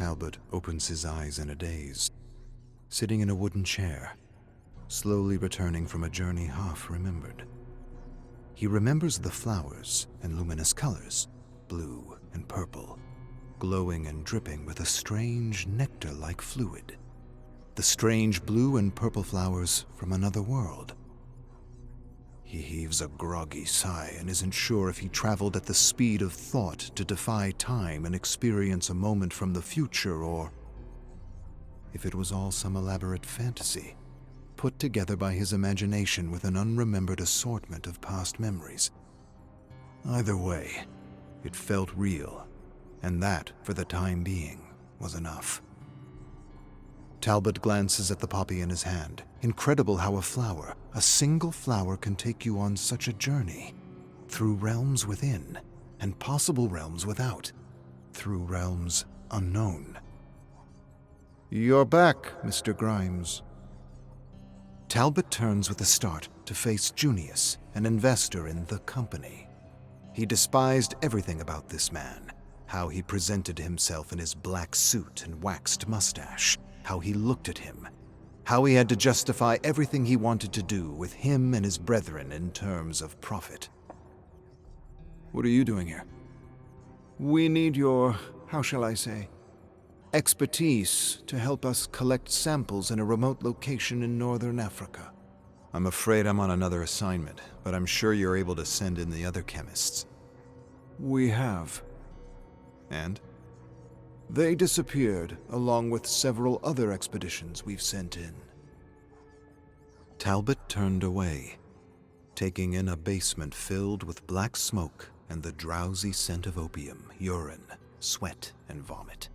Talbot opens his eyes in a daze, sitting in a wooden chair, slowly returning from a journey half remembered. He remembers the flowers and luminous colors, blue and purple, glowing and dripping with a strange nectar-like fluid. The strange blue and purple flowers from another world. He heaves a groggy sigh and isn't sure if he traveled at the speed of thought to defy time and experience a moment from the future, or if it was all some elaborate fantasy put together by his imagination with an unremembered assortment of past memories. Either way, it felt real, and that, for the time being, was enough. Talbot glances at the poppy in his hand. Incredible how a single flower can take you on such a journey, through realms within, and possible realms without, through realms unknown. "You're back, Mr. Grimes." Talbot turns with a start to face Junius, an investor in the company. He despised everything about this man, how he presented himself in his black suit and waxed mustache, how he looked at him, how he had to justify everything he wanted to do with him and his brethren in terms of profit. "What are you doing here?" "We need your, how shall I say, expertise to help us collect samples in a remote location in northern Africa." "I'm afraid I'm on another assignment, but I'm sure you're able to send in the other chemists." "We have." "And?" "They disappeared, along with several other expeditions we've sent in." Talbot turned away, taking in a basement filled with black smoke and the drowsy scent of opium, urine, sweat, and vomit.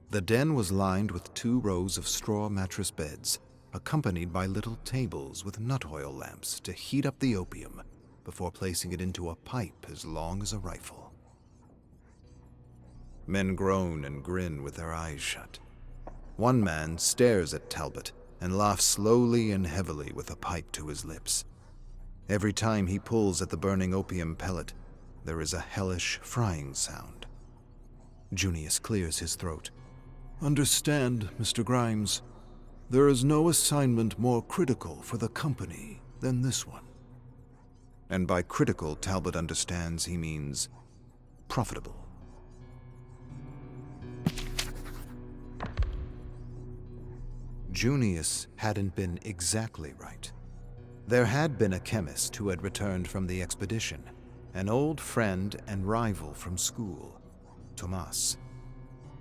The den was lined with 2 rows of straw mattress beds, accompanied by little tables with nut oil lamps to heat up the opium before placing it into a pipe as long as a rifle. Men groan and grin with their eyes shut. One man stares at Talbot and laughs slowly and heavily with a pipe to his lips. Every time he pulls at the burning opium pellet, there is a hellish frying sound. Junius clears his throat. "Understand, Mr. Grimes, there is no assignment more critical for the company than this one." And by critical, Talbot understands he means profitable. Junius hadn't been exactly right. There had been a chemist who had returned from the expedition, an old friend and rival from school, Tomas.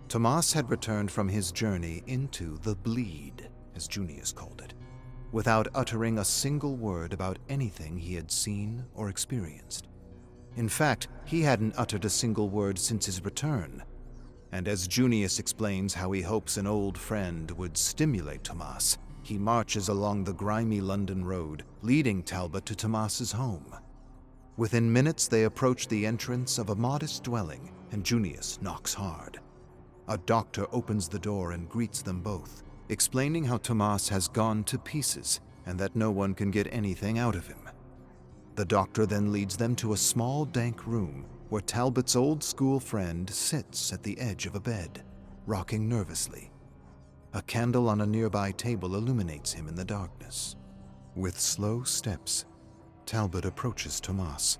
Tomas had returned from his journey into the bleed, as Junius called it, without uttering a single word about anything he had seen or experienced. In fact, he hadn't uttered a single word since his return. And as Junius explains how he hopes an old friend would stimulate Tomas, he marches along the grimy London road, leading Talbot to Tomas's home. Within minutes, they approach the entrance of a modest dwelling, and Junius knocks hard. A doctor opens the door and greets them both, explaining how Tomas has gone to pieces and that no one can get anything out of him. The doctor then leads them to a small, dank room where Talbot's old school friend sits at the edge of a bed, rocking nervously. A candle on a nearby table illuminates him in the darkness. With slow steps, Talbot approaches Tomas.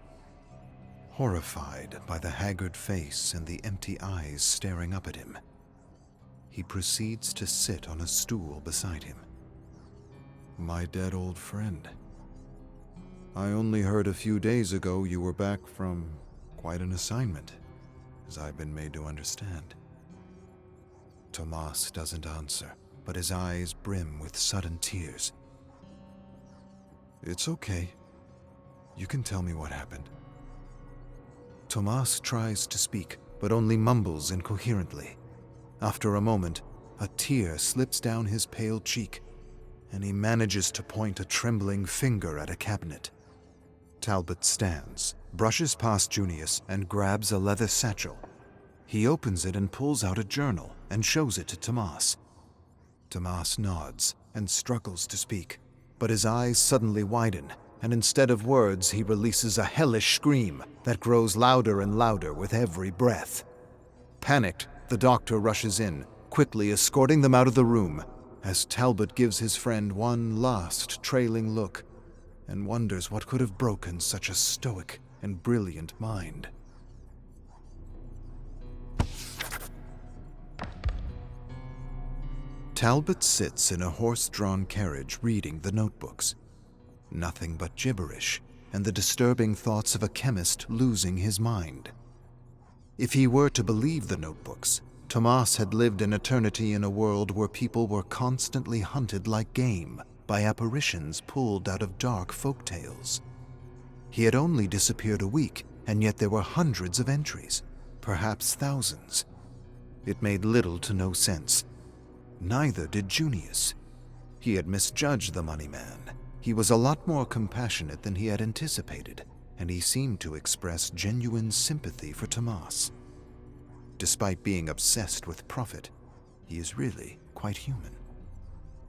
Horrified by the haggard face and the empty eyes staring up at him, he proceeds to sit on a stool beside him. "My dead old friend. I only heard a few days ago you were back from quite an assignment, as I've been made to understand." Tomas doesn't answer, but his eyes brim with sudden tears. "It's okay. You can tell me what happened." Tomas tries to speak, but only mumbles incoherently. After a moment, a tear slips down his pale cheek, and he manages to point a trembling finger at a cabinet. Talbot stands, brushes past Junius, and grabs a leather satchel. He opens it and pulls out a journal and shows it to Tomas. Tomas nods and struggles to speak, but his eyes suddenly widen, and instead of words, he releases a hellish scream that grows louder and louder with every breath. Panicked, The doctor rushes in, quickly escorting them out of the room, as Talbot gives his friend one last trailing look and wonders what could have broken such a stoic and brilliant mind. Talbot sits in a horse-drawn carriage reading the notebooks. Nothing but gibberish and the disturbing thoughts of a chemist losing his mind. If he were to believe the notebooks, Tomas had lived an eternity in a world where people were constantly hunted like game by apparitions pulled out of dark folk tales. He had only disappeared a week, and yet there were hundreds of entries, perhaps thousands. It made little to no sense. Neither did Junius. He had misjudged the money man. He was a lot more compassionate than he had anticipated, and he seemed to express genuine sympathy for Tomas. Despite being obsessed with profit, he is really quite human.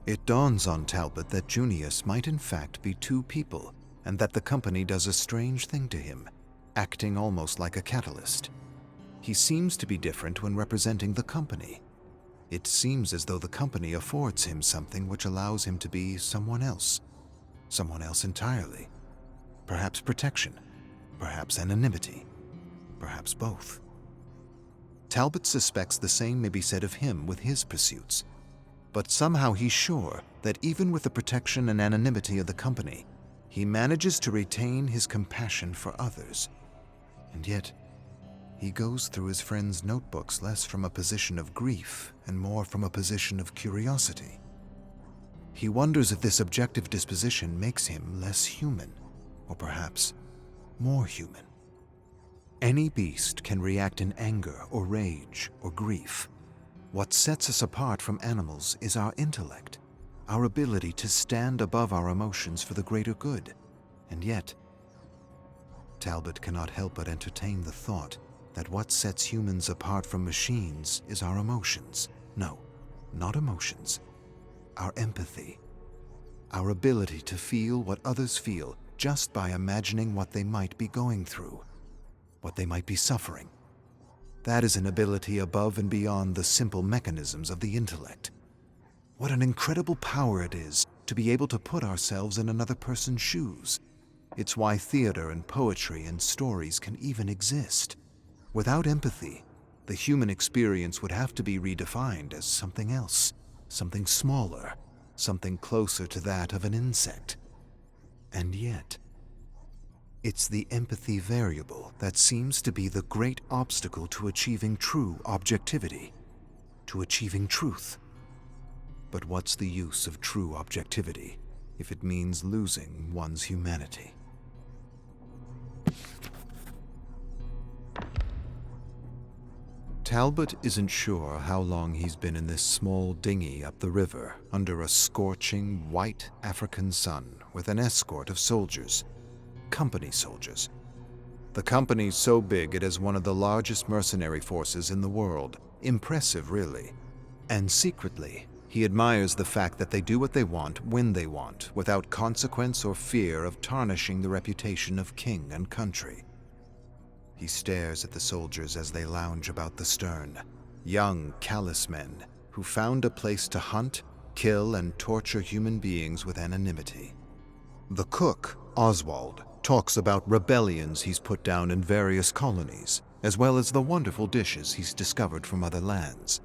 It dawns on Talbot that Junius might in fact be two people, and that the company does a strange thing to him, acting almost like a catalyst. He seems to be different when representing the company. It seems as though the company affords him something which allows him to be someone else entirely. Perhaps protection, perhaps anonymity, perhaps both. Talbot suspects the same may be said of him with his pursuits, but somehow he's sure that even with the protection and anonymity of the company, he manages to retain his compassion for others. And yet, he goes through his friend's notebooks less from a position of grief and more from a position of curiosity. He wonders if this objective disposition makes him less human, or perhaps more human. Any beast can react in anger or rage or grief. What sets us apart from animals is our intellect, our ability to stand above our emotions for the greater good. And yet, Talbot cannot help but entertain the thought that what sets humans apart from machines is our emotions. No, not emotions. Our empathy. Our ability to feel what others feel just by imagining what they might be going through, what they might be suffering. That is an ability above and beyond the simple mechanisms of the intellect. What an incredible power it is to be able to put ourselves in another person's shoes. It's why theater and poetry and stories can even exist. Without empathy, the human experience would have to be redefined as something else, something smaller, something closer to that of an insect. And yet, it's the empathy variable that seems to be the great obstacle to achieving true objectivity, to achieving truth. But what's the use of true objectivity if it means losing one's humanity? Talbot isn't sure how long he's been in this small dinghy up the river under a scorching white African sun with an escort of soldiers, company soldiers. The company's so big it is one of the largest mercenary forces in the world. Impressive, really. And secretly, he admires the fact that they do what they want when they want, without consequence or fear of tarnishing the reputation of king and country. He stares at the soldiers as they lounge about the stern, young, callous men who found a place to hunt, kill, and torture human beings with anonymity. The cook, Oswald, talks about rebellions he's put down in various colonies, as well as the wonderful dishes he's discovered from other lands.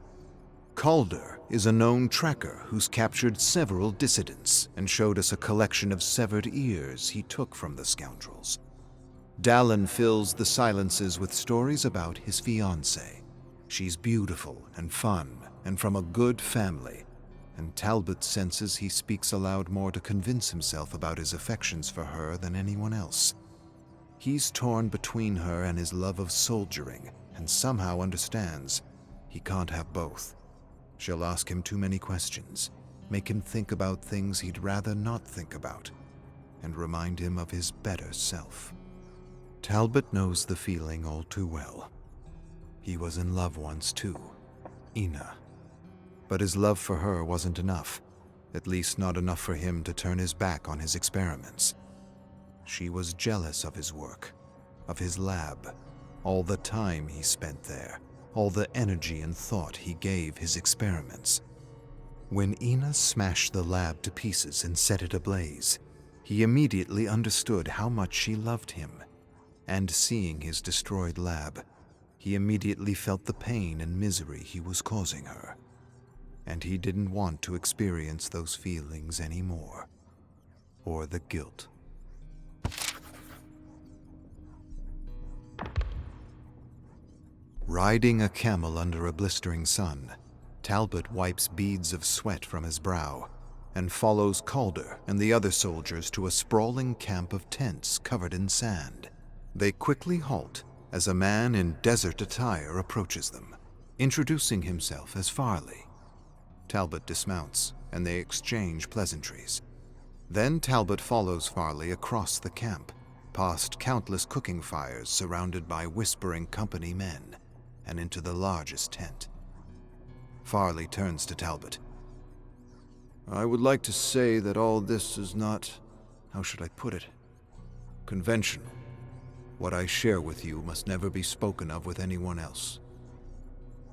Calder is a known tracker who's captured several dissidents and showed us a collection of severed ears he took from the scoundrels. Dallin fills the silences with stories about his fiancée. She's beautiful and fun and from a good family, and Talbot senses he speaks aloud more to convince himself about his affections for her than anyone else. He's torn between her and his love of soldiering, and somehow understands he can't have both. She'll ask him too many questions, make him think about things he'd rather not think about, and remind him of his better self. Talbot knows the feeling all too well. He was in love once too, Ina. But his love for her wasn't enough, at least not enough for him to turn his back on his experiments. She was jealous of his work, of his lab, all the time he spent there, all the energy and thought he gave his experiments. When Ina smashed the lab to pieces and set it ablaze, he immediately understood how much she loved him. And seeing his destroyed lab, he immediately felt the pain and misery he was causing her. And he didn't want to experience those feelings anymore, or the guilt. Riding a camel under a blistering sun, Talbot wipes beads of sweat from his brow and follows Calder and the other soldiers to a sprawling camp of tents covered in sand. They quickly halt as a man in desert attire approaches them, introducing himself as Farley. Talbot dismounts, and they exchange pleasantries. Then Talbot follows Farley across the camp, past countless cooking fires surrounded by whispering company men, and into the largest tent. Farley turns to Talbot. I would like to say that all this is not, how should I put it, conventional. What I share with you must never be spoken of with anyone else.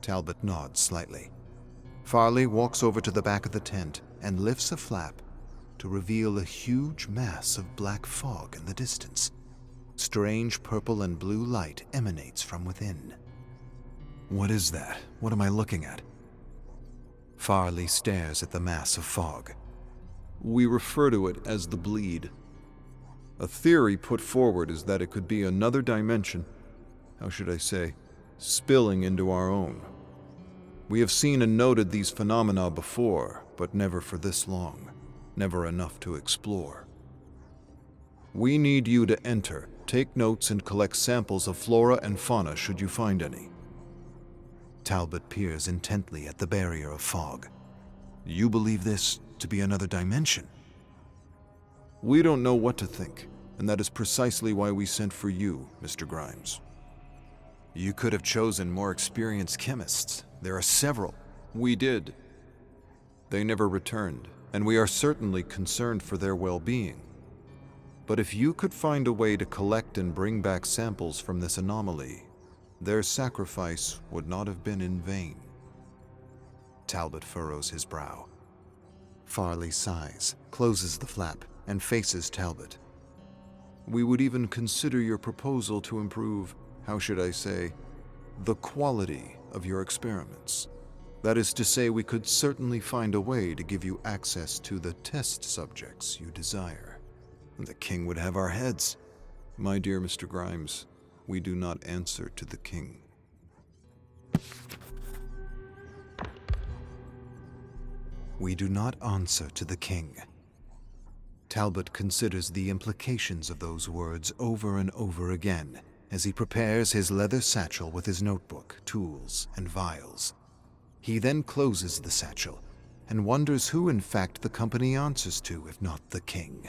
Talbot nods slightly. Farley walks over to the back of the tent and lifts a flap to reveal a huge mass of black fog in the distance. Strange purple and blue light emanates from within. What is that? What am I looking at? Farley stares at the mass of fog. We refer to it as the bleed. A theory put forward is that it could be another dimension, how should I say, spilling into our own. We have seen and noted these phenomena before, but never for this long, never enough to explore. We need you to enter, take notes, and collect samples of flora and fauna should you find any. Talbot peers intently at the barrier of fog. You believe this to be another dimension? We don't know what to think, and that is precisely why we sent for you, Mr. Grimes. You could have chosen more experienced chemists. There are several. We did. They never returned, and we are certainly concerned for their well-being. But if you could find a way to collect and bring back samples from this anomaly, their sacrifice would not have been in vain. Talbot furrows his brow. Farley sighs, closes the flap, and faces Talbot. We would even consider your proposal to improve, how should I say, the quality of your experiments. That is to say, we could certainly find a way to give you access to the test subjects you desire. The king would have our heads. My dear Mr. Grimes, we do not answer to the king. We do not answer to the king. Talbot considers the implications of those words over and over again as he prepares his leather satchel with his notebook, tools, and vials. He then closes the satchel and wonders who in fact the company answers to if not the king.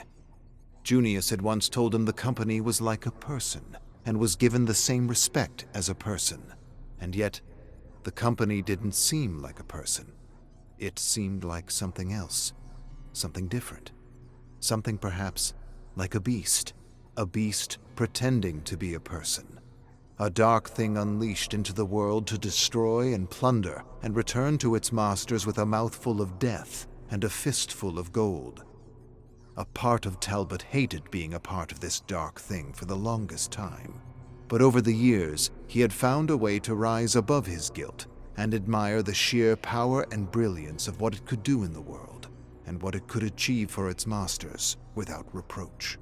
Junius had once told him the company was like a person and was given the same respect as a person, and yet the company didn't seem like a person. It seemed like something else, something different, something perhaps like a beast pretending to be a person, a dark thing unleashed into the world to destroy and plunder and return to its masters with a mouthful of death and a fistful of gold. A part of Talbot hated being a part of this dark thing for the longest time, but over the years he had found a way to rise above his guilt and admire the sheer power and brilliance of what it could do in the world and what it could achieve for its masters without reproach.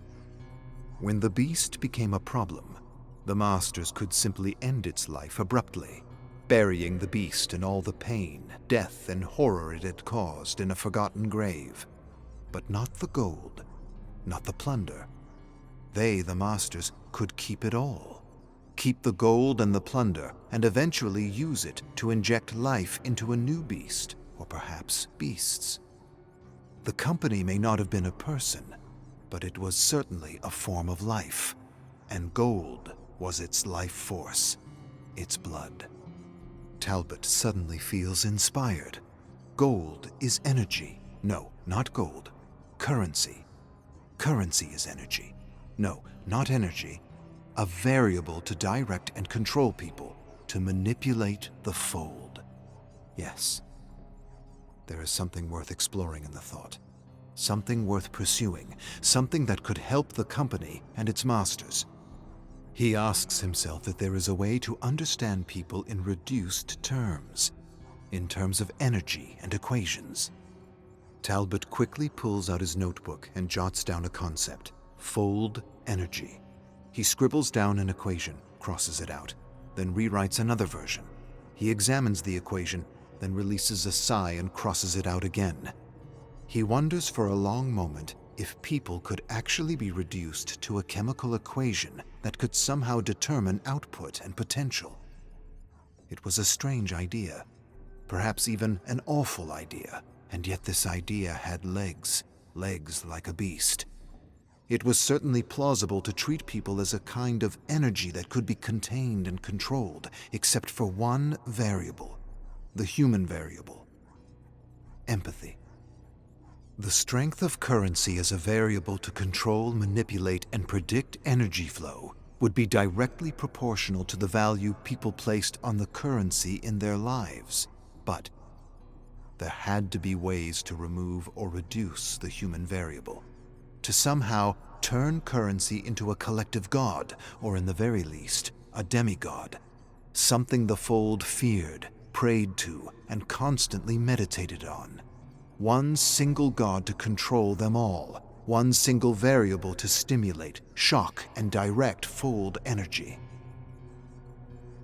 When the beast became a problem, the masters could simply end its life abruptly, burying the beast in all the pain, death, and horror it had caused in a forgotten grave. But not the gold, not the plunder. They, the masters, could keep it all. Keep the gold and the plunder, and eventually use it to inject life into a new beast, or perhaps beasts. The company may not have been a person, but it was certainly a form of life, and gold was its life force, its blood. Talbot suddenly feels inspired. Gold is energy. No, not gold. Currency. Currency is energy. No, not energy. A variable to direct and control people, to manipulate the fold. Yes, there is something worth exploring in the thought, something worth pursuing, something that could help the company and its masters. He asks himself if there is a way to understand people in reduced terms, in terms of energy and equations. Talbot quickly pulls out his notebook and jots down a concept: fold energy. He scribbles down an equation, crosses it out, then rewrites another version. He examines the equation, then releases a sigh and crosses it out again. He wonders for a long moment if people could actually be reduced to a chemical equation that could somehow determine output and potential. It was a strange idea, perhaps even an awful idea, and yet this idea had legs like a beast. It was certainly plausible to treat people as a kind of energy that could be contained and controlled, except for one variable, the human variable: empathy. The strength of currency as a variable to control, manipulate, and predict energy flow would be directly proportional to the value people placed on the currency in their lives. But there had to be ways to remove or reduce the human variable, to somehow turn currency into a collective god, or in the very least, a demigod, something the fold feared, prayed to, and constantly meditated on. One single god to control them all, one single variable to stimulate, shock, and direct fold energy.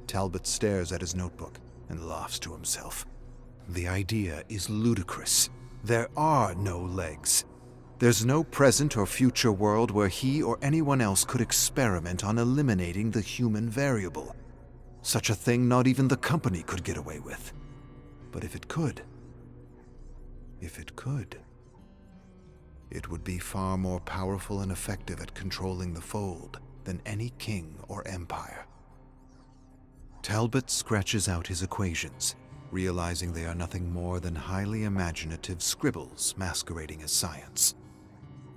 Talbot stares at his notebook and laughs to himself. The idea is ludicrous. There are no legs. There's no present or future world where he or anyone else could experiment on eliminating the human variable. Such a thing not even the company could get away with. But if it could, it would be far more powerful and effective at controlling the fold than any king or empire. Talbot scratches out his equations, realizing they are nothing more than highly imaginative scribbles masquerading as science.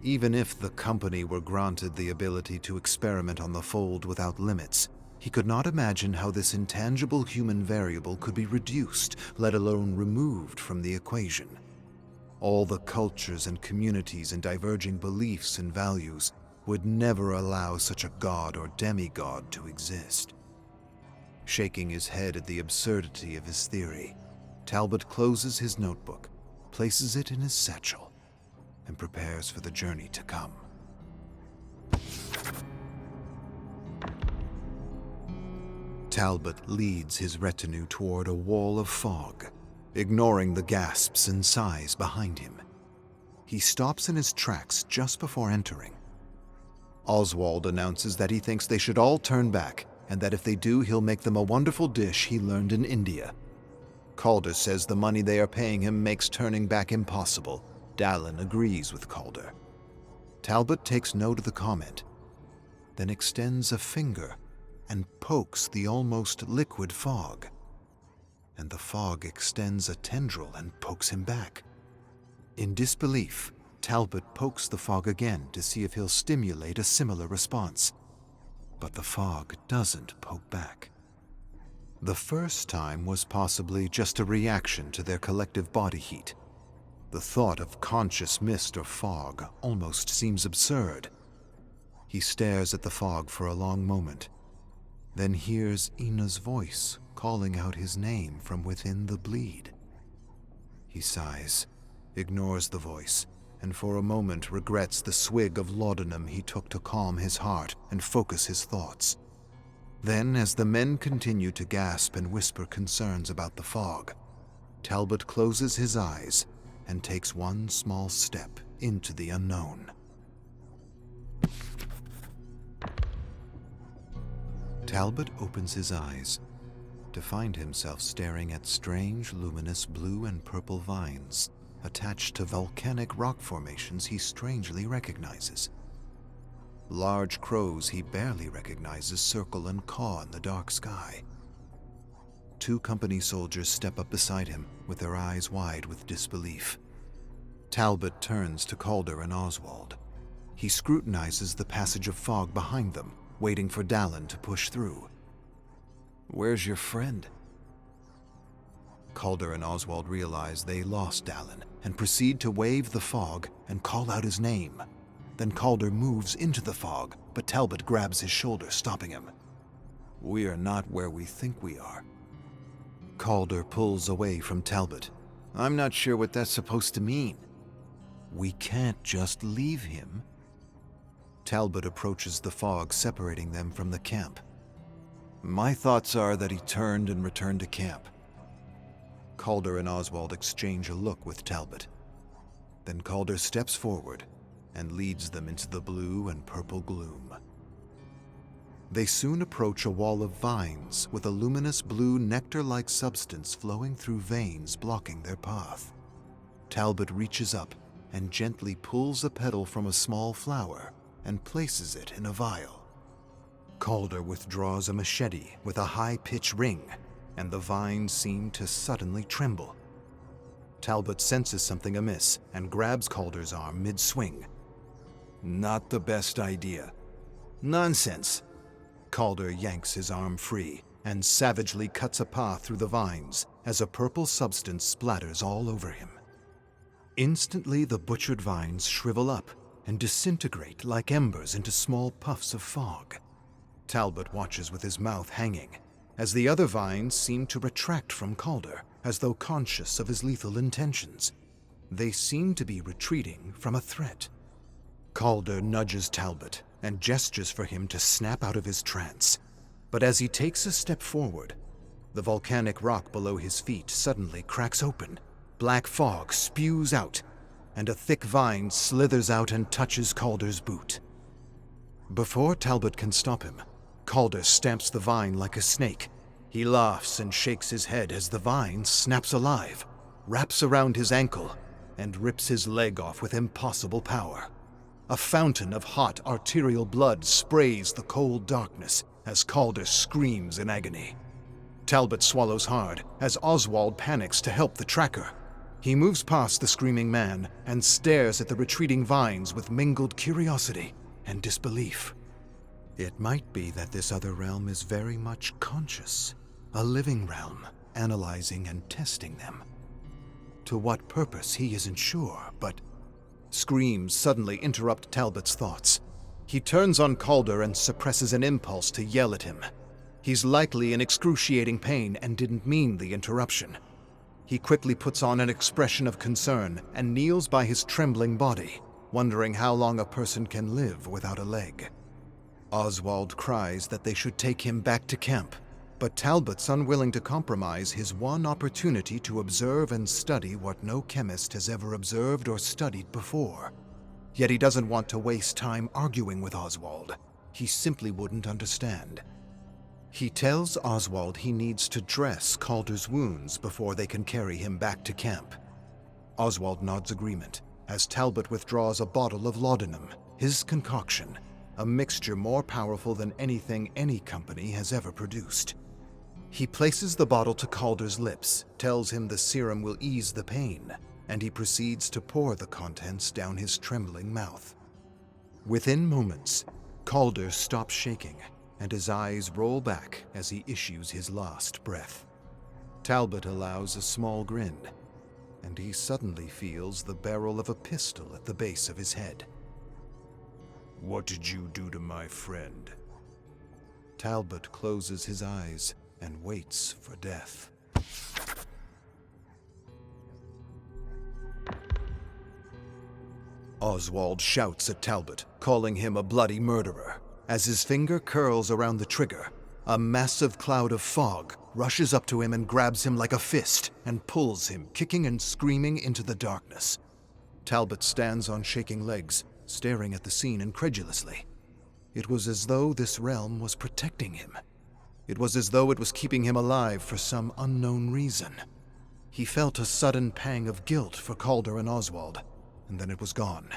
Even if the company were granted the ability to experiment on the fold without limits, he could not imagine how this intangible human variable could be reduced, let alone removed from the equation. All the cultures and communities and diverging beliefs and values would never allow such a god or demigod to exist. Shaking his head at the absurdity of his theory, Talbot closes his notebook, places it in his satchel, and prepares for the journey to come. Talbot leads his retinue toward a wall of fog, ignoring the gasps and sighs behind him. He stops in his tracks just before entering. Oswald announces that he thinks they should all turn back, and that if they do, he'll make them a wonderful dish he learned in India. Calder says the money they are paying him makes turning back impossible. Dallin agrees with Calder. Talbot takes note of the comment, then extends a finger and pokes the almost liquid fog. And the fog extends a tendril and pokes him back. In disbelief, Talbot pokes the fog again to see if he'll stimulate a similar response. But the fog doesn't poke back. The first time was possibly just a reaction to their collective body heat. The thought of conscious mist or fog almost seems absurd. He stares at the fog for a long moment, then hears Ina's voice calling out his name from within the bleed. He sighs, ignores the voice, and for a moment regrets the swig of laudanum he took to calm his heart and focus his thoughts. Then, as the men continue to gasp and whisper concerns about the fog, Talbot closes his eyes and takes one small step into the unknown. Talbot opens his eyes to find himself staring at strange, luminous blue and purple vines attached to volcanic rock formations he strangely recognizes. Large crows he barely recognizes circle and caw in the dark sky. 2 company soldiers step up beside him with their eyes wide with disbelief. Talbot turns to Calder and Oswald. He scrutinizes the passage of fog behind them, waiting for Dallin to push through. Where's your friend? Calder and Oswald realize they lost Dallin and proceed to wave the fog and call out his name. Then Calder moves into the fog, but Talbot grabs his shoulder, stopping him. We are not where we think we are. Calder pulls away from Talbot. I'm not sure what that's supposed to mean. We can't just leave him. Talbot approaches the fog separating them from the camp. My thoughts are that he turned and returned to camp. Calder and Oswald exchange a look with Talbot. Then Calder steps forward and leads them into the blue and purple gloom. They soon approach a wall of vines with a luminous blue nectar-like substance flowing through veins blocking their path. Talbot reaches up and gently pulls a petal from a small flower and places it in a vial. Calder withdraws a machete with a high-pitched ring, and the vines seem to suddenly tremble. Talbot senses something amiss and grabs Calder's arm mid-swing. Not the best idea. Nonsense! Calder yanks his arm free and savagely cuts a path through the vines as a purple substance splatters all over him. Instantly, the butchered vines shrivel up and disintegrate like embers into small puffs of fog. Talbot watches with his mouth hanging as the other vines seem to retract from Calder, as though conscious of his lethal intentions. They seem to be retreating from a threat. Calder nudges Talbot and gestures for him to snap out of his trance. But as he takes a step forward, the volcanic rock below his feet suddenly cracks open. Black fog spews out, and a thick vine slithers out and touches Calder's boot. Before Talbot can stop him, Calder stamps the vine like a snake. He laughs and shakes his head as the vine snaps alive, wraps around his ankle, and rips his leg off with impossible power. A fountain of hot arterial blood sprays the cold darkness as Calder screams in agony. Talbot swallows hard as Oswald panics to help the tracker. He moves past the screaming man and stares at the retreating vines with mingled curiosity and disbelief. It might be that this other realm is very much conscious, a living realm, analyzing and testing them. To what purpose, he isn't sure, but screams suddenly interrupt Talbot's thoughts. He turns on Calder and suppresses an impulse to yell at him. He's likely in excruciating pain and didn't mean the interruption. He quickly puts on an expression of concern and kneels by his trembling body, wondering how long a person can live without a leg. Oswald cries that they should take him back to camp, but Talbot's unwilling to compromise his one opportunity to observe and study what no chemist has ever observed or studied before. Yet he doesn't want to waste time arguing with Oswald. He simply wouldn't understand. He tells Oswald he needs to dress Calder's wounds before they can carry him back to camp. Oswald nods agreement as Talbot withdraws a bottle of laudanum, his concoction, a mixture more powerful than anything any company has ever produced. He places the bottle to Calder's lips, tells him the serum will ease the pain, and he proceeds to pour the contents down his trembling mouth. Within moments, Calder stops shaking, and his eyes roll back as he issues his last breath. Talbot allows a small grin, and he suddenly feels the barrel of a pistol at the base of his head. "What did you do to my friend?" Talbot closes his eyes and waits for death. Oswald shouts at Talbot, calling him a bloody murderer. As his finger curls around the trigger, a massive cloud of fog rushes up to him and grabs him like a fist and pulls him, kicking and screaming, into the darkness. Talbot stands on shaking legs, staring at the scene incredulously. It was as though this realm was protecting him. It was as though it was keeping him alive for some unknown reason. He felt a sudden pang of guilt for Calder and Oswald, and then it was gone,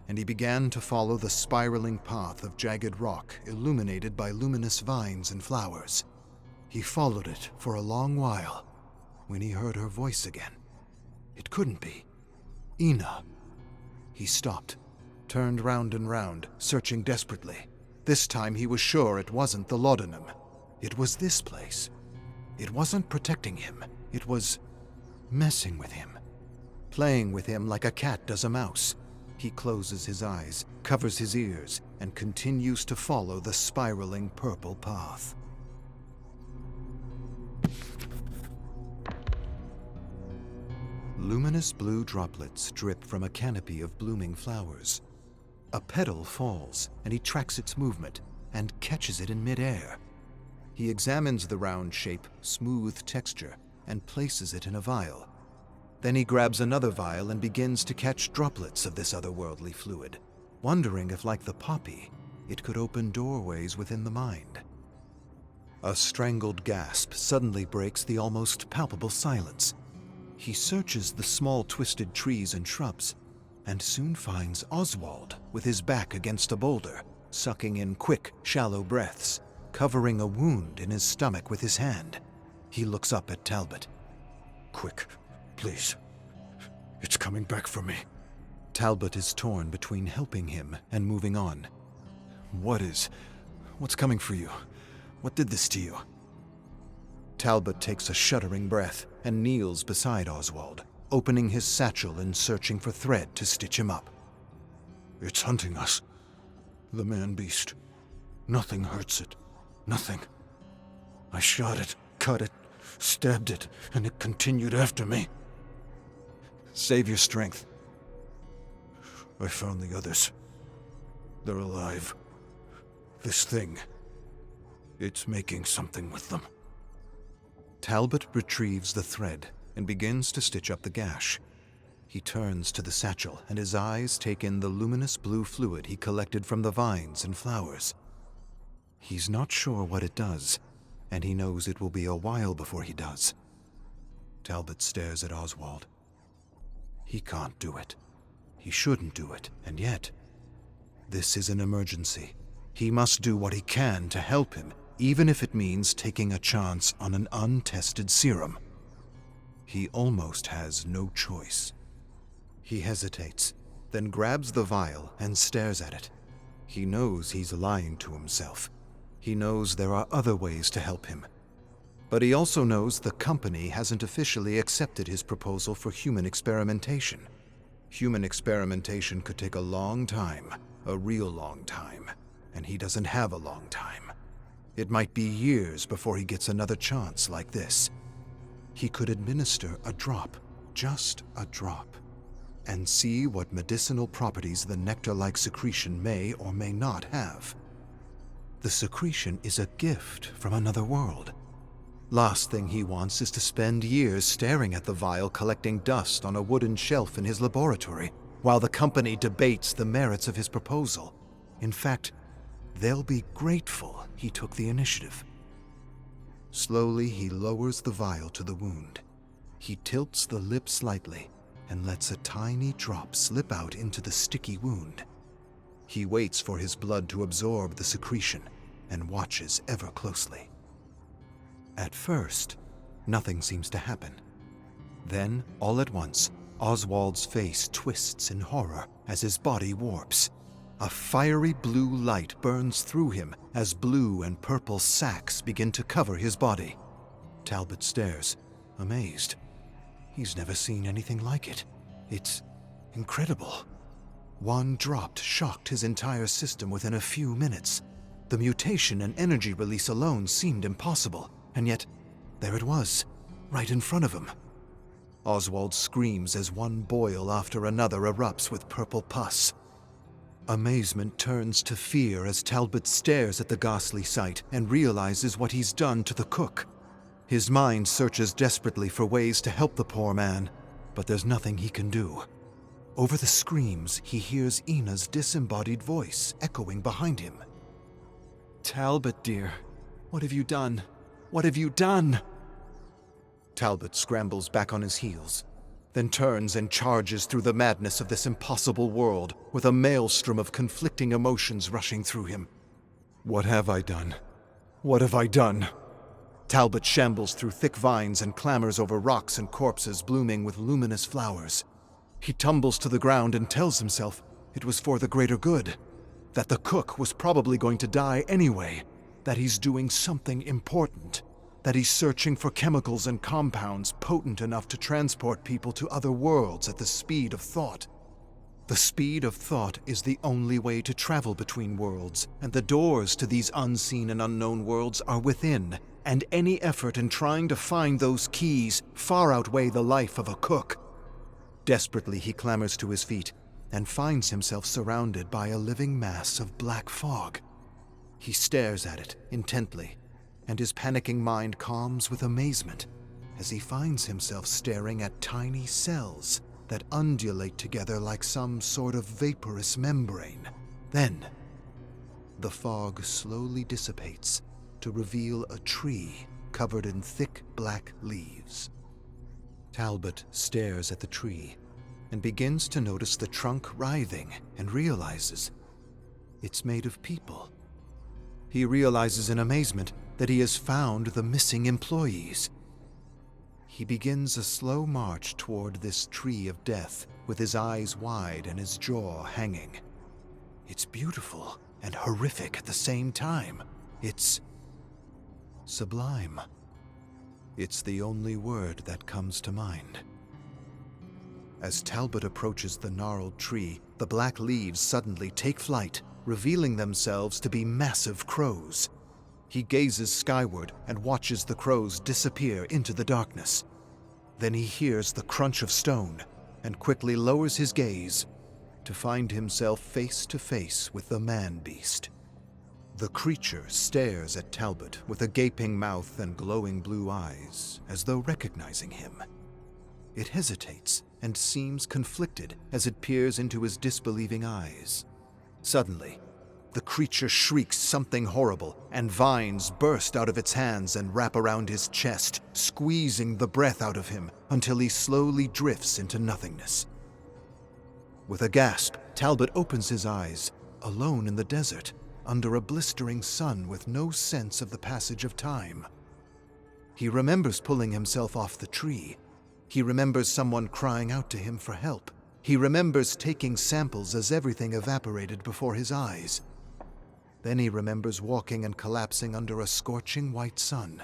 and he began to follow the spiraling path of jagged rock illuminated by luminous vines and flowers. He followed it for a long while when he heard her voice again. It couldn't be. Ina. He stopped, turned round and round, searching desperately. This time he was sure it wasn't the laudanum. It was this place, It wasn't protecting him. It was messing with him, playing with him like a cat does a mouse. He closes his eyes, covers his ears, and continues to follow the spiraling purple path. Luminous blue droplets drip from a canopy of blooming flowers. A petal falls, and he tracks its movement and catches it in midair. He examines the round shape, smooth texture, and places it in a vial. Then he grabs another vial and begins to catch droplets of this otherworldly fluid, wondering if, like the poppy, it could open doorways within the mind. A strangled gasp suddenly breaks the almost palpable silence. He searches the small twisted trees and shrubs, and soon finds Oswald with his back against a boulder, sucking in quick, shallow breaths, covering a wound in his stomach with his hand. He looks up at Talbot. "Quick, please. It's coming back for me." Talbot is torn between helping him and moving on. What's coming for you? What did this to you?" Talbot takes a shuddering breath and kneels beside Oswald, opening his satchel and searching for thread to stitch him up. "It's hunting us. The man-beast. Nothing hurts it. Nothing. I shot it, cut it, stabbed it, and it continued after me." "Save your strength." "I found the others. They're alive. This thing. It's making something with them." Talbot retrieves the thread and begins to stitch up the gash. He turns to the satchel, and his eyes take in the luminous blue fluid he collected from the vines and flowers. He's not sure what it does, and he knows it will be a while before he does. Talbot stares at Oswald. He can't do it. He shouldn't do it, and yet, this is an emergency. He must do what he can to help him, even if it means taking a chance on an untested serum. He almost has no choice. He hesitates, then grabs the vial and stares at it. He knows he's lying to himself. He knows there are other ways to help him. But he also knows the company hasn't officially accepted his proposal for human experimentation. Human experimentation could take a long time, a real long time, and he doesn't have a long time. It might be years before he gets another chance like this. He could administer a drop, just a drop, and see what medicinal properties the nectar-like secretion may or may not have. The secretion is a gift from another world. Last thing he wants is to spend years staring at the vial collecting dust on a wooden shelf in his laboratory, while the company debates the merits of his proposal. In fact, they'll be grateful he took the initiative. Slowly, he lowers the vial to the wound. He tilts the lip slightly and lets a tiny drop slip out into the sticky wound. He waits for his blood to absorb the secretion and watches ever closely. At first, nothing seems to happen. Then, all at once, Oswald's face twists in horror as his body warps. A fiery blue light burns through him as blue and purple sacs begin to cover his body. Talbot stares, amazed. He's never seen anything like it. It's incredible. One drop shocked his entire system within a few minutes. The mutation and energy release alone seemed impossible, and yet there it was, right in front of him. Oswald screams as one boil after another erupts with purple pus. Amazement turns to fear as Talbot stares at the ghastly sight and realizes what he's done to the cook. His mind searches desperately for ways to help the poor man, but there's nothing he can do. Over the screams, he hears Ina's disembodied voice echoing behind him. "Talbot, dear, what have you done? What have you done?" Talbot scrambles back on his heels, then turns and charges through the madness of this impossible world with a maelstrom of conflicting emotions rushing through him. What have I done? What have I done? Talbot shambles through thick vines and clambers over rocks and corpses blooming with luminous flowers. He tumbles to the ground and tells himself it was for the greater good, that the cook was probably going to die anyway, that he's doing something important, that he's searching for chemicals and compounds potent enough to transport people to other worlds at the speed of thought. The speed of thought is the only way to travel between worlds, and the doors to these unseen and unknown worlds are within, and any effort in trying to find those keys far outweigh the life of a cook. Desperately, he clambers to his feet and finds himself surrounded by a living mass of black fog. He stares at it intently, and his panicking mind calms with amazement as he finds himself staring at tiny cells that undulate together like some sort of vaporous membrane. Then, the fog slowly dissipates to reveal a tree covered in thick black leaves. Talbot stares at the tree and begins to notice the trunk writhing and realizes it's made of people. He realizes in amazement that he has found the missing employees. He begins a slow march toward this tree of death, with his eyes wide and his jaw hanging. It's beautiful and horrific at the same time. It's sublime. It's the only word that comes to mind. As Talbot approaches the gnarled tree, the black leaves suddenly take flight, revealing themselves to be massive crows. He gazes skyward and watches the crows disappear into the darkness. Then he hears the crunch of stone and quickly lowers his gaze to find himself face to face with the man-beast. The creature stares at Talbot with a gaping mouth and glowing blue eyes, as though recognizing him. It hesitates and seems conflicted as it peers into his disbelieving eyes. Suddenly, the creature shrieks something horrible, and vines burst out of its hands and wrap around his chest, squeezing the breath out of him until he slowly drifts into nothingness. With a gasp, Talbot opens his eyes, alone in the desert, under a blistering sun with no sense of the passage of time. He remembers pulling himself off the tree. He remembers someone crying out to him for help. He remembers taking samples as everything evaporated before his eyes. Then he remembers walking and collapsing under a scorching white sun,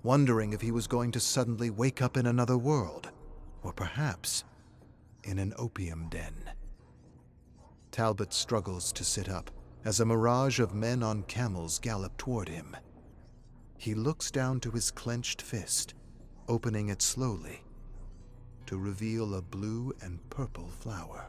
wondering if he was going to suddenly wake up in another world, or perhaps in an opium den. Talbot struggles to sit up as a mirage of men on camels gallop toward him. He looks down to his clenched fist, opening it slowly to reveal a blue and purple flower.